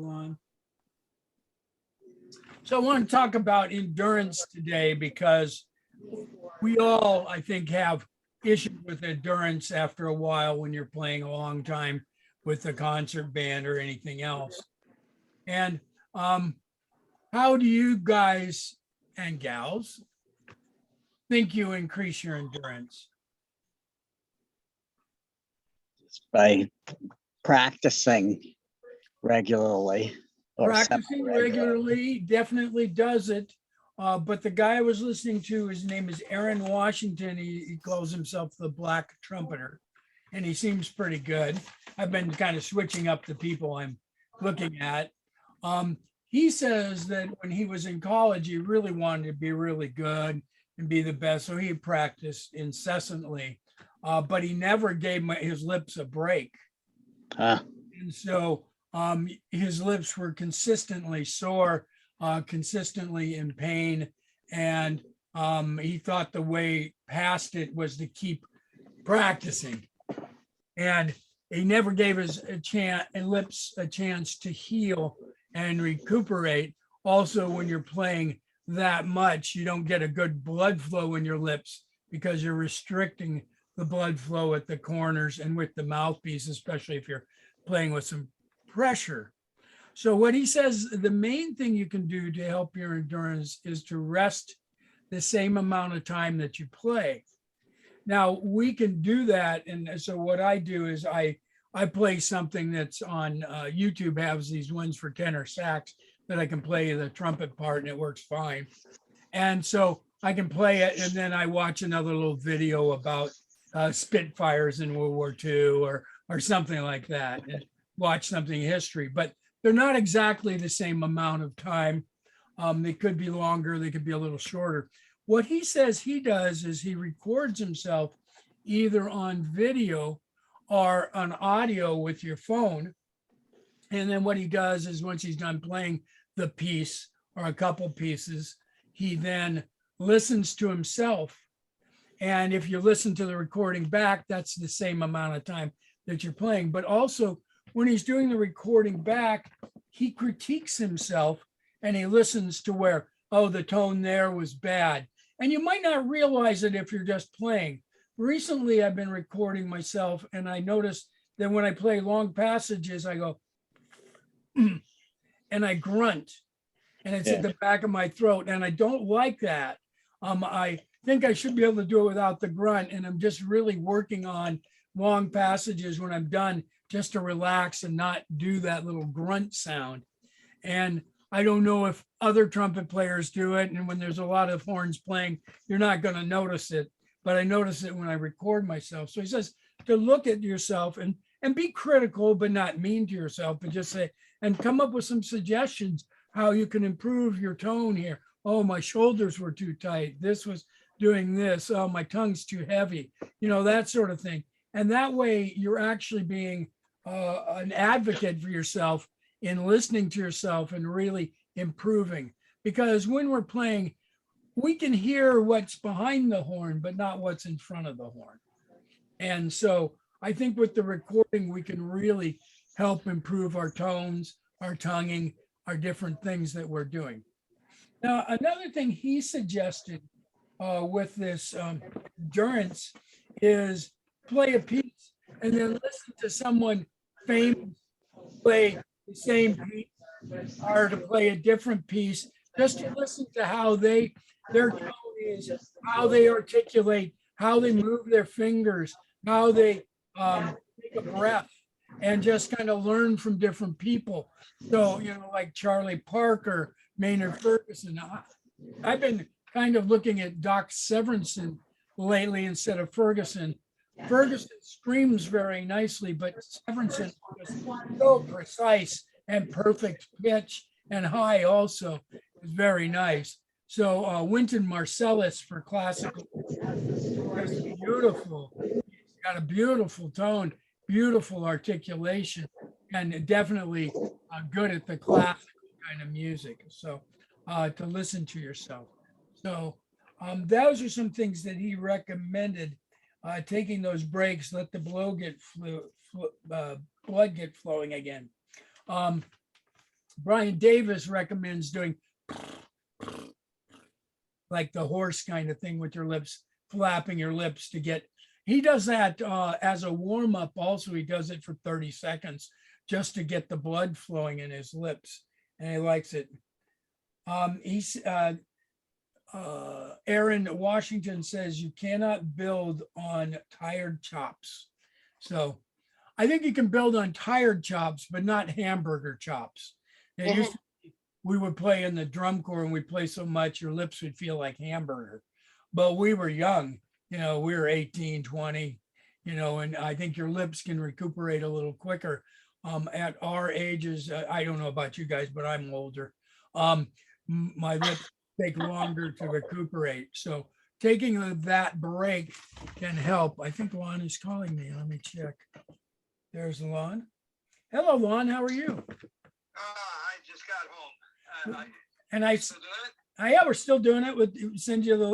go on. So I want to talk about endurance today because we all, I think, have issues with endurance after a while when you're playing a long time with a concert band or anything else. And how do you guys and gals think you increase your endurance? By practicing regularly. Practicing regularly definitely does it. But the guy I was listening to, his name is Aaron Washington. He calls himself the Black Trumpeter, and he seems pretty good. I've been kind of switching up the people I'm looking at. He says that when he was in college, he really wanted to be really good and be the best. So he practiced incessantly, but he never gave his lips a break. And so his lips were consistently sore, consistently in pain. And he thought the way past it was to keep practicing. And he never gave his lips a chance to heal and recuperate. Also, when you're playing that much, you don't get a good blood flow in your lips because you're restricting the blood flow at the corners and with the mouthpiece, especially if you're playing with some pressure. So what he says, the main thing you can do to help your endurance is to rest the same amount of time that you play. Now we can do that. And so what I do is I play something that's on YouTube, has these ones for tenor sax that I can play the trumpet part and it works fine. And so I can play it and then I watch another little video about Spitfires in World War II or something like that, and watch something in history, but they're not exactly the same amount of time. They could be longer, they could be a little shorter. What he says he does is he records himself either on video or on audio with your phone. And then what he does is once he's done playing the piece or a couple pieces, he then listens to himself. And if you listen to the recording back, that's the same amount of time that you're playing. But also when he's doing the recording back, he critiques himself and he listens to where, oh, the tone there was bad. And you might not realize it if you're just playing. Recently, I've been recording myself and I noticed that when I play long passages, I go, and I grunt and it's at the back of my throat. And I don't like that. I think I should be able to do it without the grunt. And I'm just really working on long passages when I'm done just to relax and not do that little grunt sound. And I don't know if other trumpet players do it. And when there's a lot of horns playing, you're not going to notice it. But I notice it when I record myself. So he says to look at yourself and be critical, but not mean to yourself, but just say, and come up with some suggestions how you can improve your tone here. Oh, my shoulders were too tight. This was doing this. Oh, my tongue's too heavy. You know, that sort of thing. And that way you're actually being an advocate for yourself in listening to yourself and really improving. Because when we're playing, we can hear what's behind the horn, but not what's in front of the horn. And so I think with the recording, we can really help improve our tones, our tonguing, our different things that we're doing. Now, another thing he suggested with this endurance is play a piece and then listen to someone famous play the same piece or to play a different piece, just to listen to how their tone is, how they articulate, how they move their fingers, how they take a breath, and just kind of learn from different people. So, you know, like Charlie Parker, Maynard Ferguson. I've been kind of looking at Doc Severinsen lately instead of Ferguson. Ferguson screams very nicely, but Severinsen is so precise and perfect pitch and high also is very nice. So Wynton Marsalis for classical is beautiful. He's got a beautiful tone, beautiful articulation, and definitely good at the classical kind of music. So to listen to yourself. So those are some things that he recommended. Taking those breaks, let the blood get flowing again. Brian Davis recommends doing like the horse kind of thing with your lips, flapping your lips to get, he does that as a warm up. Also, he does it for 30 seconds just to get the blood flowing in his lips. And he likes it. Aaron Washington says you cannot build on tired chops. So I think you can build on tired chops, but not hamburger chops. It used to we would play in the drum corps and we'd play so much your lips would feel like hamburger. But we were young, we were 18, 20, and I think your lips can recuperate a little quicker. At our ages, I don't know about you guys, but I'm older. My lips take longer to recuperate. So taking that break can help. I think Lon is calling me. Let me check. There's Lon. Hello, Lon. How are you? I just got home. And I, Still doing it? yeah, we're still doing it.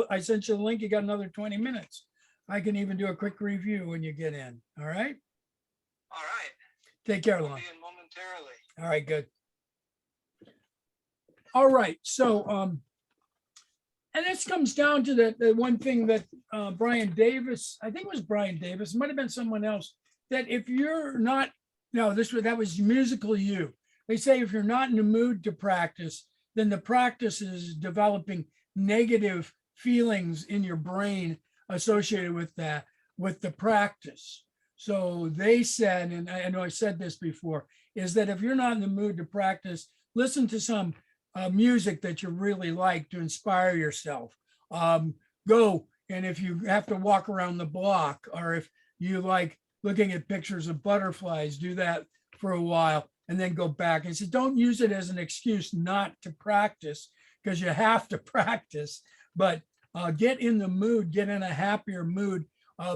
I sent you the link. You got another 20 minutes. I can even do a quick review when you get in. All right. All right. Take care, I'll Lon. be in momentarily. All right, good. All right. So, and this comes down to the one thing that Brian Davis, I think it was Brian Davis, it might have been someone else, that if you're not, no, that was musical you. They say if you're not in the mood to practice, then the practice is developing negative feelings in your brain associated with that, with the practice. So they said, and I know I said this before, is that if you're not in the mood to practice, listen to some music that you really like to inspire yourself. Go, and if you have to walk around the block, or if you like looking at pictures of butterflies, do that for a while and then go back. And so don't use it as an excuse not to practice, because you have to practice, but get in the mood, get in a happier mood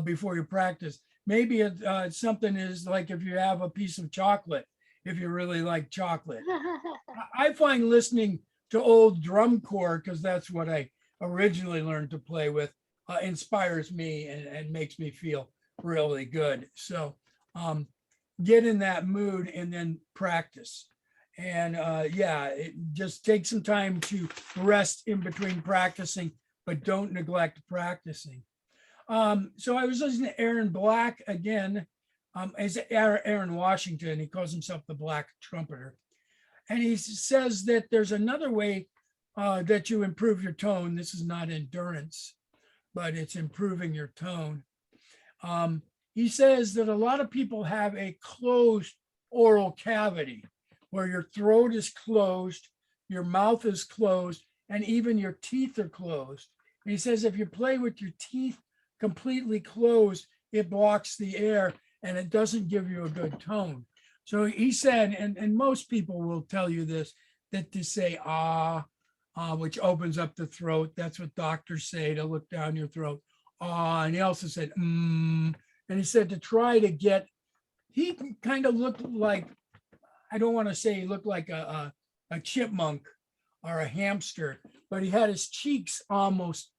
before you practice. Maybe something is like if you have a piece of chocolate, if you really like chocolate. I find listening to old drum corps, because that's what I originally learned to play with, inspires me and makes me feel really good. So get in that mood and then practice. And just take some time to rest in between practicing, but don't neglect practicing. So I was listening to Aaron Black again, as Aaron Washington. He calls himself the Black Trumpeter. And he says that there's another way that you improve your tone. This is not endurance, but it's improving your tone. He says that a lot of people have a closed oral cavity where your throat is closed, your mouth is closed, and even your teeth are closed. And he says if you play with your teeth completely closed, it blocks the air and it doesn't give you a good tone. So he said, and most people will tell you this, that to say which opens up the throat. That's what doctors say, to look down your throat. And he also said, and he said to try to get, he kind of looked like, I don't want to say he looked like a chipmunk or a hamster, but he had his cheeks almost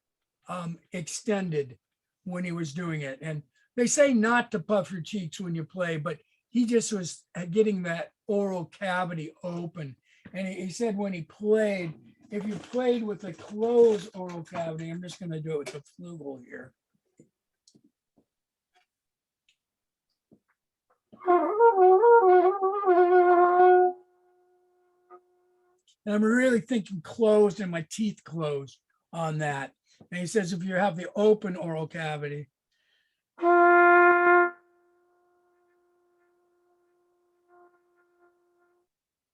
extended when he was doing it. And they say not to puff your cheeks when you play, but he just was getting that oral cavity open. And he said when he played, if you played with a closed oral cavity, I'm just going to do it with the flugel here. And I'm really thinking closed and my teeth closed on that. And he says, if you have the open oral cavity,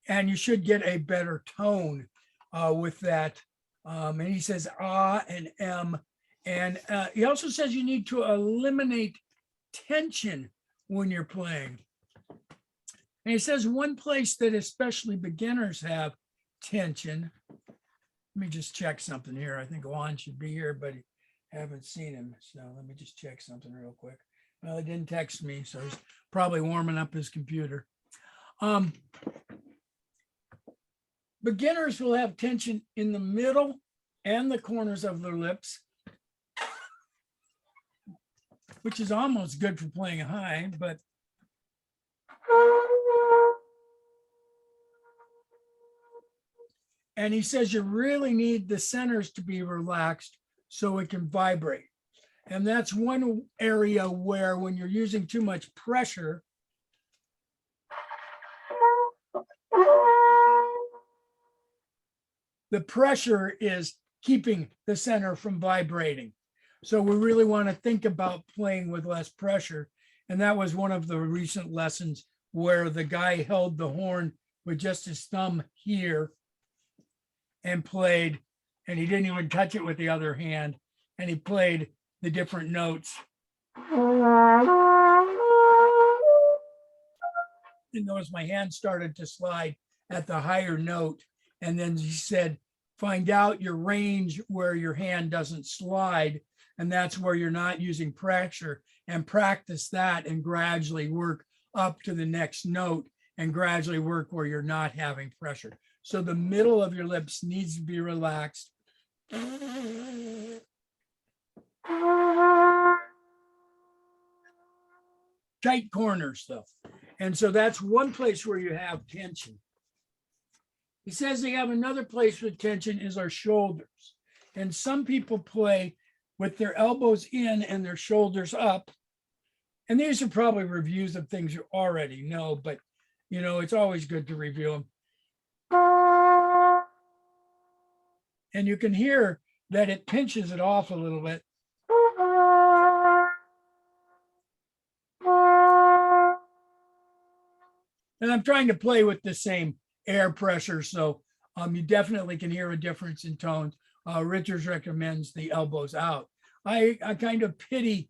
and you should get a better tone with that. And he says and M. And he also says you need to eliminate tension when you're playing. And he says one place that especially beginners have tension. Let me just check something here. I think Lon should be here, but I haven't seen him. So let me just check something real quick. Well, he didn't text me, so he's probably warming up his computer. Beginners will have tension in the middle and the corners of their lips, which is almost good for playing high, but And he says you really need the centers to be relaxed so it can vibrate. And that's one area where when you're using too much pressure, the pressure is keeping the center from vibrating. So we really want to think about playing with less pressure. And that was one of the recent lessons where the guy held the horn with just his thumb here and played, and he didn't even touch it with the other hand. And he played the different notes. You notice my hand started to slide at the higher note. And then he said, find out your range where your hand doesn't slide. And that's where you're not using pressure, and practice that and gradually work up to the next note and gradually work where you're not having pressure. So the middle of your lips needs to be relaxed. Tight corners though. And so that's one place where you have tension. He says they have another place with tension is our shoulders. And some people play with their elbows in and their shoulders up. And these are probably reviews of things you already know, but you know, it's always good to review them. And you can hear that it pinches it off a little bit. And I'm trying to play with the same air pressure, so you definitely can hear a difference in tones. Richards recommends the elbows out. I kind of pity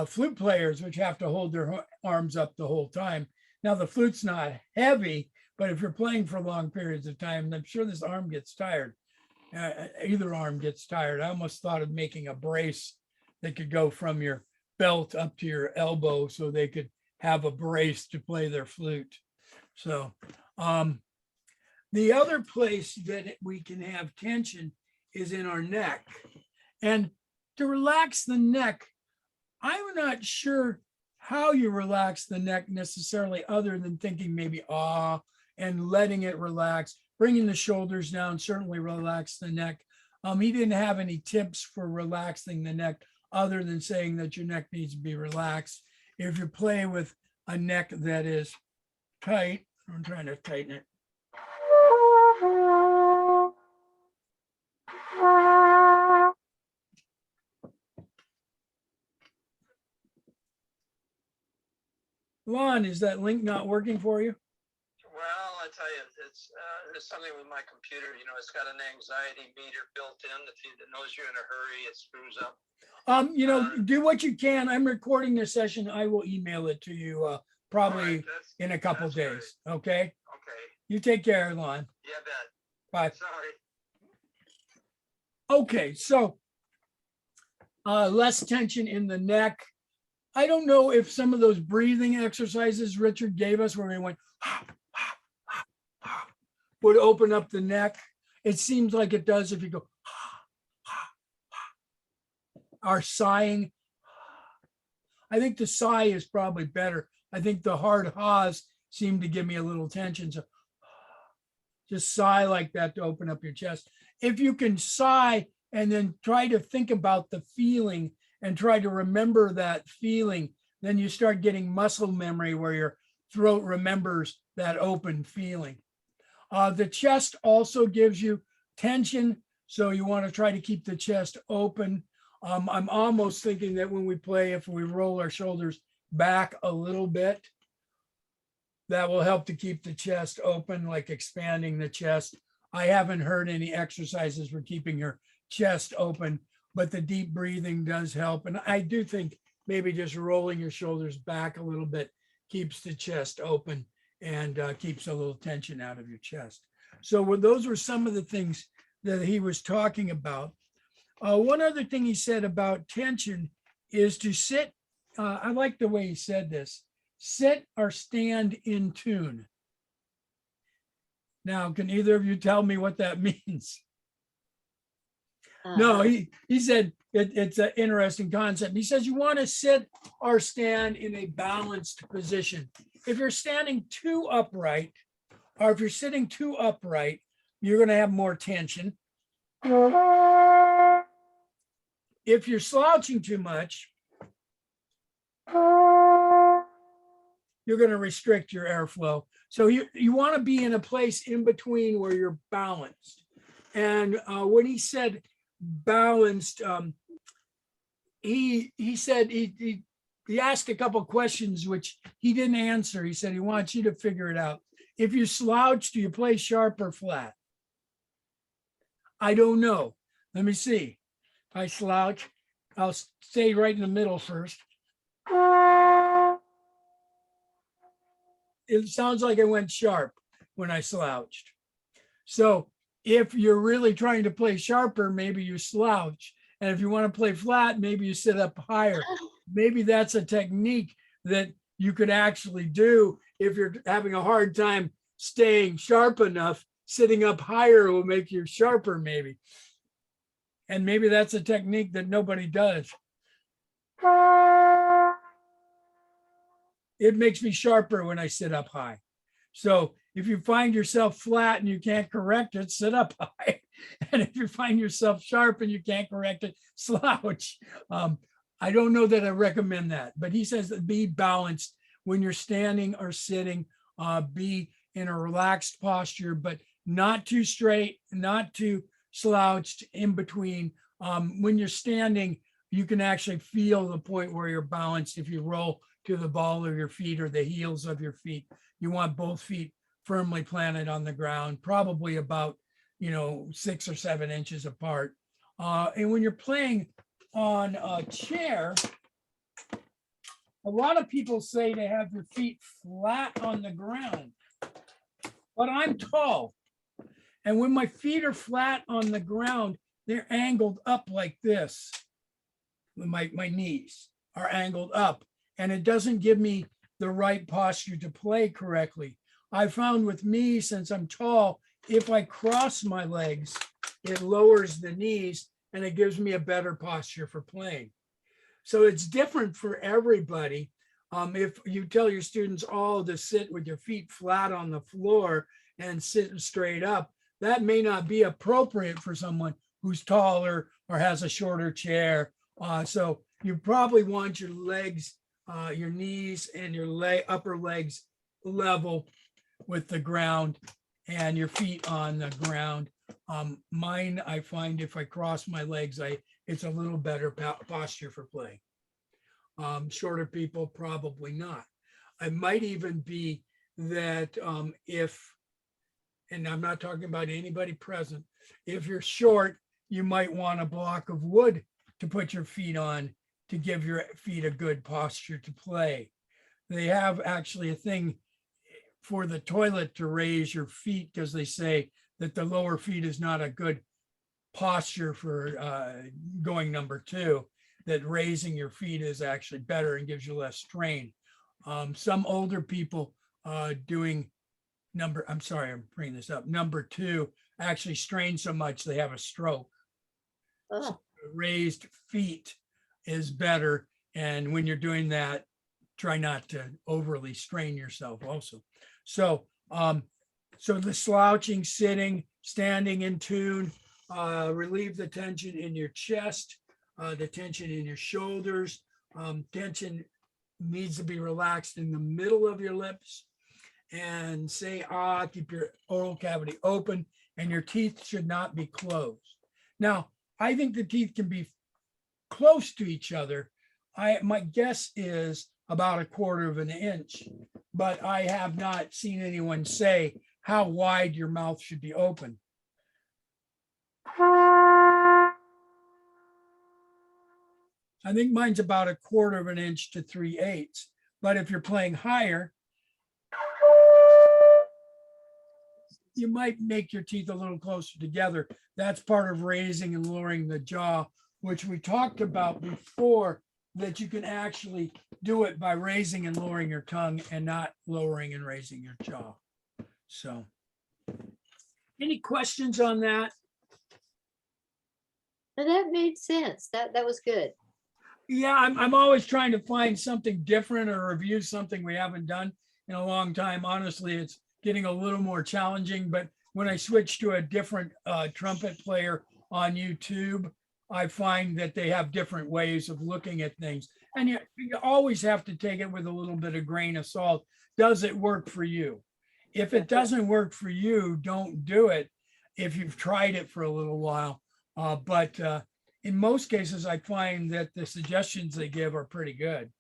flute players, which have to hold their arms up the whole time. Now the flute's not heavy, but if you're playing for long periods of time, I'm sure this arm gets tired. Either arm gets tired. I almost thought of making a brace that could go from your belt up to your elbow so they could have a brace to play their flute. So the other place that we can have tension is in our neck. And to relax the neck, I'm not sure how you relax the neck necessarily, other than thinking maybe and letting it relax. Bringing the shoulders down certainly relax the neck. He didn't have any tips for relaxing the neck other than saying that your neck needs to be relaxed. If you play with a neck that is tight, I'm trying to tighten it. Lon, is that link not working for you? Well, I tell you, it's something with my computer. You know, it's got an anxiety meter built in. If it knows you're in a hurry, it screws up. You know, do what you can. I'm recording this session. I will email it to you probably Right, in a couple that's days. Okay. Okay. You take care, Lon. Yeah, bet. Bye. Sorry. Okay, so less tension in the neck. I don't know if some of those breathing exercises Richard gave us where we went would open up the neck. It seems like it does if you go or sighing. I think the sigh is probably better. I think the hard haws seem to give me a little tension. So just sigh like that to open up your chest. If you can sigh and then try to think about the feeling and try to remember that feeling, then you start getting muscle memory where your throat remembers that open feeling. The chest also gives you tension, so you want to try to keep the chest open. I'm almost thinking that when we play, if we roll our shoulders back a little bit, that will help to keep the chest open, like expanding the chest. I haven't heard any exercises for keeping your chest open, but the deep breathing does help. And I do think maybe just rolling your shoulders back a little bit keeps the chest open and keeps a little tension out of your chest. So those were some of the things that he was talking about. One other thing he said about tension is to sit. I like the way he said this: sit or stand in tune. Now, can either of you tell me what that means? No, he said it's an interesting concept. He says you want to sit or stand in a balanced position. If you're standing too upright, or if you're sitting too upright, you're going to have more tension. If you're slouching too much, you're going to restrict your airflow. So you want to be in a place in between where you're balanced. And when he said balanced, he said he asked a couple questions which he didn't answer. He said he wants you to figure it out. If you slouch, do you play sharp or flat? I don't know. Let me see. If I slouch, I'll stay right in the middle first. It sounds like I went sharp when I slouched. So if you're really trying to play sharper, maybe you slouch. And if you want to play flat, maybe you sit up higher. Maybe that's a technique that you could actually do if you're having a hard time staying sharp enough. Sitting up higher will make you sharper, maybe. And maybe that's a technique that nobody does. It makes me sharper when I sit up high. So if you find yourself flat and you can't correct it, sit up high. And if you find yourself sharp and you can't correct it, slouch. I don't know that I recommend that, but he says that be balanced when you're standing or sitting, be in a relaxed posture, but not too straight, not too slouched, in between. When you're standing, you can actually feel the point where you're balanced. If you roll to the ball of your feet or the heels of your feet, you want both feet firmly planted on the ground, probably about 6 or 7 inches apart. And when you're playing on a chair, a lot of people say to have your feet flat on the ground, but I'm tall. And when my feet are flat on the ground, they're angled up like this. My knees are angled up, and it doesn't give me the right posture to play correctly. I found with me, since I'm tall, if I cross my legs, it lowers the knees and it gives me a better posture for playing. So it's different for everybody. If you tell your students all to sit with your feet flat on the floor and sit straight up, that may not be appropriate for someone who's taller or has a shorter chair. So you probably want your legs, your knees and your upper legs level with the ground and your feet on the ground. Mine, I find if I cross my legs, it's a little better posture for playing. Shorter people, probably not. It might even be that and I'm not talking about anybody present, if you're short, you might want a block of wood to put your feet on to give your feet a good posture to play. They have actually a thing for the toilet to raise your feet because they say that the lower feet is not a good posture for going number 2, that raising your feet is actually better and gives you less strain. Some older people doing I'm bringing this up, number 2 actually strain so much they have a stroke. So raised feet is better. And when you're doing that, try not to overly strain yourself also. So, so the slouching, sitting, standing in tune, relieve the tension in your chest, the tension in your shoulders. Tension needs to be relaxed in the middle of your lips, and say ah, keep your oral cavity open, and your teeth should not be closed. Now, I think the teeth can be close to each other. My guess is about 1/4 of an inch, but I have not seen anyone say how wide your mouth should be open. I think mine's about 1/4 of an inch to 3/8. But if you're playing higher, you might make your teeth a little closer together. That's part of raising and lowering the jaw, which we talked about before, that you can actually do it by raising and lowering your tongue and not lowering and raising your jaw. So, any questions on that? And that made sense. That was good. Yeah, I'm always trying to find something different or review something we haven't done in a long time. Honestly, it's getting a little more challenging, but when I switch to a different trumpet player on YouTube, I find that they have different ways of looking at things. And you always have to take it with a little bit of grain of salt. Does it work for you? If it doesn't work for you, don't do it if you've tried it for a little while. But in most cases, I find that the suggestions they give are pretty good.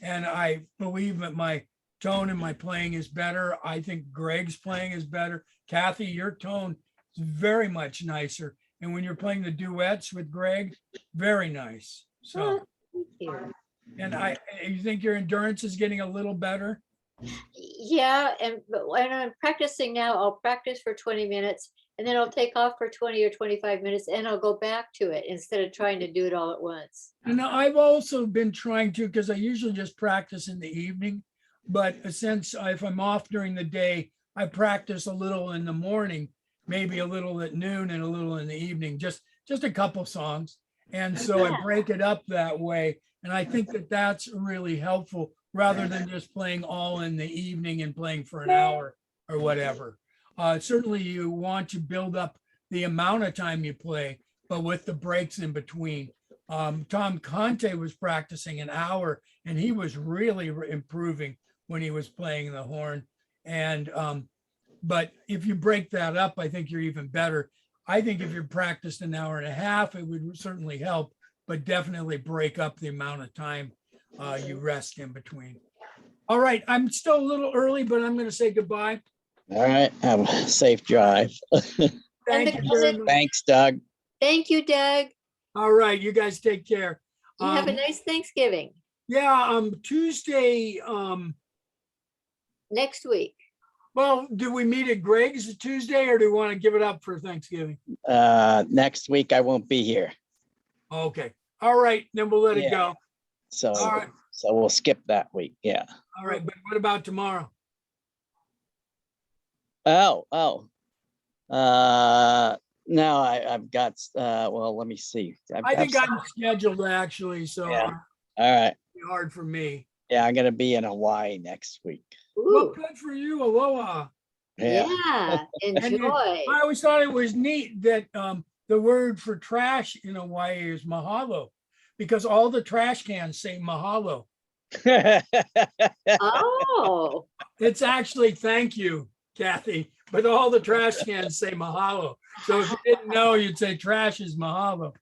And I believe that my tone and my playing is better. I think Greg's playing is better. Kathy, your tone is very much nicer. And when you're playing the duets with Greg, very nice. So, Oh, thank you. and you think your endurance is getting a little better? Yeah, and when I'm practicing now, I'll practice for 20 minutes and then I'll take off for 20 or 25 minutes and I'll go back to it instead of trying to do it all at once. And I've also been trying to, because I usually just practice in the evening, but since if I'm off during the day, I practice a little in the morning, maybe a little at noon and a little in the evening, just a couple songs. And so I Yeah. break it up that way. And I think that that's really helpful rather than just playing all in the evening and playing for an hour or whatever. Certainly you want to build up the amount of time you play, but with the breaks in between. Tom Conte was practicing an hour and he was really improving when he was playing the horn. And but if you break that up, I think you're even better. I think if you practiced an hour and a half, it would certainly help, but definitely break up the amount of time you rest in between. All right, I'm still a little early, but I'm going to say goodbye. All right, have a safe drive. Thank you very much. Thanks, Doug. Thank you, Doug. All right, you guys take care. You have a nice Thanksgiving Yeah, Tuesday, next week. well, do we meet at Greg's Tuesday or do we want to give it up for Thanksgiving? Next week I won't be here. Okay, all right, then we'll let it Yeah. go. So, All right. so we'll skip that week. Yeah. All right, but what about tomorrow? Oh. No, I've got, well, let me see. I think I'm scheduled actually, so Yeah. it'll All right. be hard for me. Yeah, I'm gonna be in Hawaii next week. Well, Ooh, good for you, aloha. Yeah. yeah, enjoy. I always thought it was neat that the word for trash in Hawaii is mahalo, because all the trash cans say mahalo. Oh, It's actually thank you, Kathy, but all the trash cans say mahalo. So if you didn't know, you'd say trash is mahalo.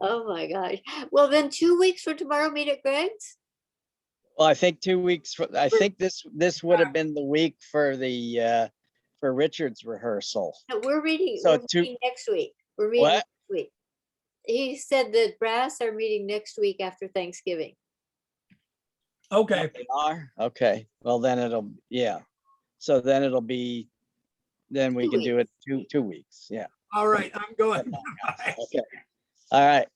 oh my gosh. Well, then 2 weeks from tomorrow, meet at Greg's? Well, I think 2 weeks, I think this would have been the week for the, for Richard's rehearsal. No, we're reading, So we're two- meeting next week. We're meeting What? next week. He said that brass are meeting next week after Thanksgiving. Okay, They are? Okay, well, then it'll, yeah. So then it'll be, then we 2 can do it 2 weeks, yeah. all right, I'm going. Bye. Okay, all right.